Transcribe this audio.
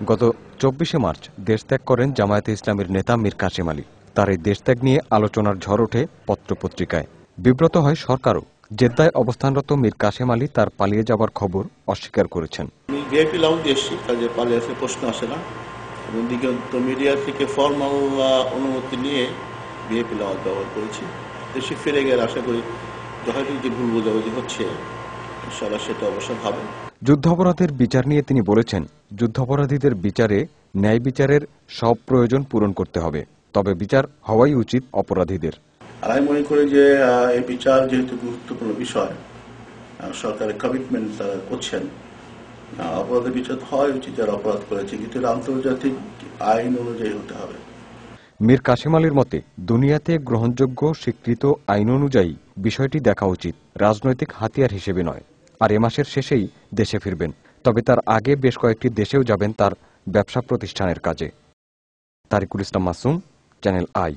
গত ২৪শে মার্চ দেশত্যাগ করেন জামায়াতে ইসলামীর নেতা মীর কাসেম আলী। তার এই দেশত্যাগ নিয়ে আলোচনার ঝড় ওঠে পত্রপত্রিকায়। বিব্রত হয় সরকারও। জেদ্দায় অবস্থানরত মীর কাসেম আলী তার পালিয়ে যাবার খবর অস্বীকার করেছেন। ভিআইপি লাউঞ্জে এসেছি, কাজে পালিয়ে আসার প্রশ্ন আসে না, এবং দিগন্ত মিডিয়া থেকে ফর্মাল অনুমতি নিয়ে ভিআইপি লাউঞ্জ ব্যবহার করেছি। দেশে ফিরে গেলে আশা করি হয়তো যে ভুল বোঝাবুঝি হচ্ছে ইনশাআল্লাহ সেটা অবসান হবে। যুদ্ধাপরাধের বিচার নিয়ে তিনি বলেছেন, যুদ্ধাপরাধীদের বিচারে ন্যায় বিচারের সব প্রয়োজন পূরণ করতে হবে, তবে বিচার হওয়াই উচিত অপরাধীদের। আর আমি মনে করি যে এই বিচার যেহেতু গুরুত্বপূর্ণ বিষয়, সরকারের কমিটমেন্ট তারা করছেন, অপরাধের বিচার হওয়াই উচিত যারা অপরাধ করেছে, কিন্তু আন্তর্জাতিক আইন অনুযায়ী হতে হবে। মীর কাসেম আলীর মতে, দুনিয়াতে গ্রহণযোগ্য স্বীকৃত আইন অনুযায়ী বিষয়টি দেখা উচিত, রাজনৈতিক হাতিয়ার হিসেবে নয়। আর এ মাসের শেষেই দেশে ফিরবেন, তবে তার আগে বেশ কয়েকটি দেশেও যাবেন তার ব্যবসা প্রতিষ্ঠানের কাজে। তারিকুল ইসলাম মাসুম, চ্যানেল আই।